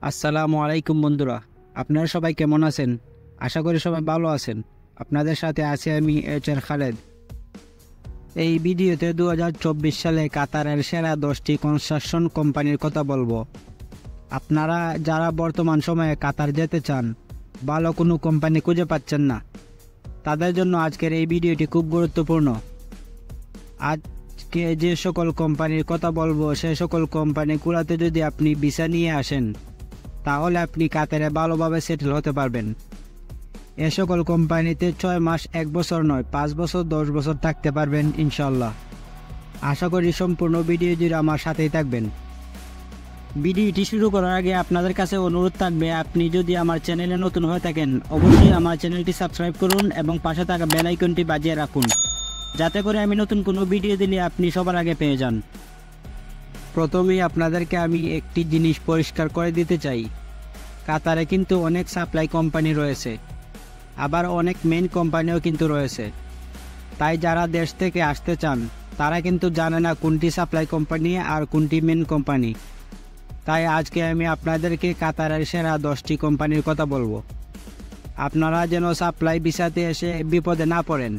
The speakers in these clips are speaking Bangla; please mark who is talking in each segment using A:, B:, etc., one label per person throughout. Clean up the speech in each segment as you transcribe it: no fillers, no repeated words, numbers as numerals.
A: আসসালামু আলাইকুম বন্ধুরা, আপনারা সবাই কেমন আছেন? আশা করি সবাই ভালো আছেন। আপনাদের সাথে আছি আমি HR খালেদ। এই ভিডিওতে 2024 সালে কাতারের সেরা 10টি কনস্ট্রাকশন কোম্পানির কথা বলবো। আপনারা যারা বর্তমান সময়ে কাতার যেতে চান, ভালো কোনো কোম্পানি খুঁজে পাচ্ছেন না, তাদের জন্য আজকের এই ভিডিওটি খুব গুরুত্বপূর্ণ। আজকে যে সকল কোম্পানির কথা বলবো, সে সকল কোম্পানিগুলোতে যদি আপনি ভিসা নিয়ে আসেন, তাহলে আপনি কাতারে ভালোভাবে সেটেল হতে পারবেন। এ সকল কোম্পানিতে 6 মাস 1 বছর নয়, 5 বছর 10 বছর থাকতে পারবেন ইনশাল্লাহ। আশা করি সম্পূর্ণ ভিডিও জুড়ে আমার সাথেই থাকবেন। ভিডিওটি শুরু করার আগে আপনাদের কাছে অনুরোধ থাকবে, আপনি যদি আমার চ্যানেলে নতুন হয়ে থাকেন অবশ্যই আমার চ্যানেলটি সাবস্ক্রাইব করুন এবং পাশে থাকা বেল আইকনটি বাজিয়ে রাখুন, যাতে করে আমি নতুন কোনো ভিডিও দিলে আপনি সবার আগে পেয়ে যান। প্রথমেই আপনাদেরকে আমি একটি জিনিস পরিষ্কার করে দিতে চাই, কাতারে কিন্তু অনেক সাপ্লাই কোম্পানি রয়েছে, আবার অনেক মেন কোম্পানিও কিন্তু রয়েছে। তাই যারা দেশ থেকে আসতে চান তারা কিন্তু জানে না কোনটি সাপ্লাই কোম্পানি আর কোনটি মেন কোম্পানি। তাই আজকে আমি আপনাদেরকে কাতারের সেরা 10টি কোম্পানির কথা বলবো, আপনারা যেন সাপ্লাই ভিসাতে এসে বিপদে না পড়েন।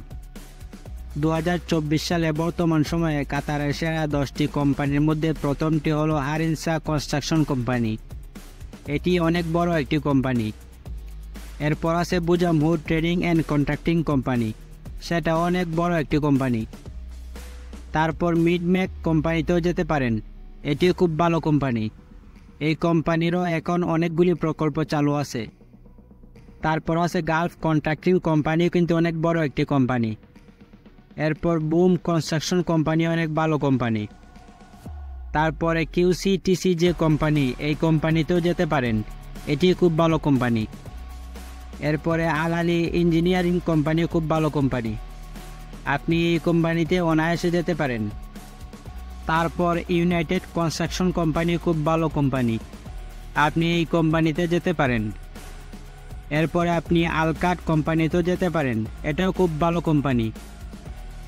A: 2024 সালে বর্তমান সময়ে কাতারের সেরা 10টি কোম্পানির মধ্যে প্রথমটি হলো হারিনসা কনস্ট্রাকশন কোম্পানি। এটি অনেক বড় একটি কোম্পানি। এরপর আছে বুজামহু ট্রেডিং অ্যান্ড কন্ট্রাক্টিং কোম্পানি, সেটা অনেক বড় একটি কোম্পানি। তারপর মিডমেক কোম্পানিতেও যেতে পারেন, এটিও খুব ভালো কোম্পানি। এই কোম্পানিরও এখন অনেকগুলি প্রকল্প চালু আছে। তারপর আছে গালফ কন্ট্রাক্টিং কোম্পানিও কিন্তু অনেক বড় একটি কোম্পানি। এরপর বুম কনস্ট্রাকশন কোম্পানি অনেক ভালো কোম্পানি। তারপরে QCTC যে কোম্পানি, এই কোম্পানিতেও যেতে পারেন, এটি খুব ভালো কোম্পানি। এরপরে আলালি ইঞ্জিনিয়ারিং কোম্পানিও খুব ভালো কোম্পানি, আপনি এই কোম্পানিতে অনায়াসে যেতে পারেন। তারপর ইউনাইটেড কনস্ট্রাকশন কোম্পানি খুব ভালো কোম্পানি, আপনি এই কোম্পানিতে যেতে পারেন। এরপরে আপনি আলকাট কোম্পানিতেও যেতে পারেন, এটাও খুব ভালো কোম্পানি।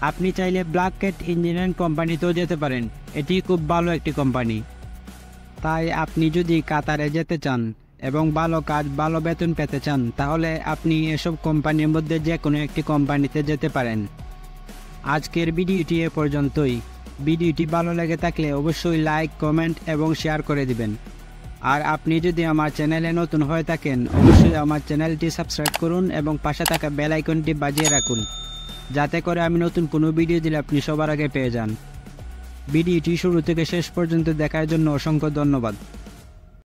A: আপনি চাইলে ব্ল্যাক ক্যাট ইঞ্জিনিয়ারিং কোম্পানিতেও যেতে পারেন, এটি খুব ভালো একটি কোম্পানি। তাই আপনি যদি কাতারে যেতে চান এবং ভালো কাজ ভালো বেতন পেতে চান, তাহলে আপনি এসব কোম্পানির মধ্যে যে কোনো একটি কোম্পানিতে যেতে পারেন। আজকের ভিডিওটি এ পর্যন্তই। ভিডিওটি ভালো লেগে থাকলে অবশ্যই লাইক, কমেন্ট এবং শেয়ার করে দিবেন। আর আপনি যদি আমার চ্যানেলে নতুন হয়ে থাকেন অবশ্যই আমার চ্যানেলটি সাবস্ক্রাইব করুন এবং পাশে থাকা বেল আইকনটি বাজিয়ে রাখুন, যাতে করে আমি নতুন কোনো ভিডিও দিলে আপনি সবার আগে পেয়ে যান। ভিডিওটি শুরু থেকে শেষ পর্যন্ত দেখার জন্য অসংখ্য ধন্যবাদ।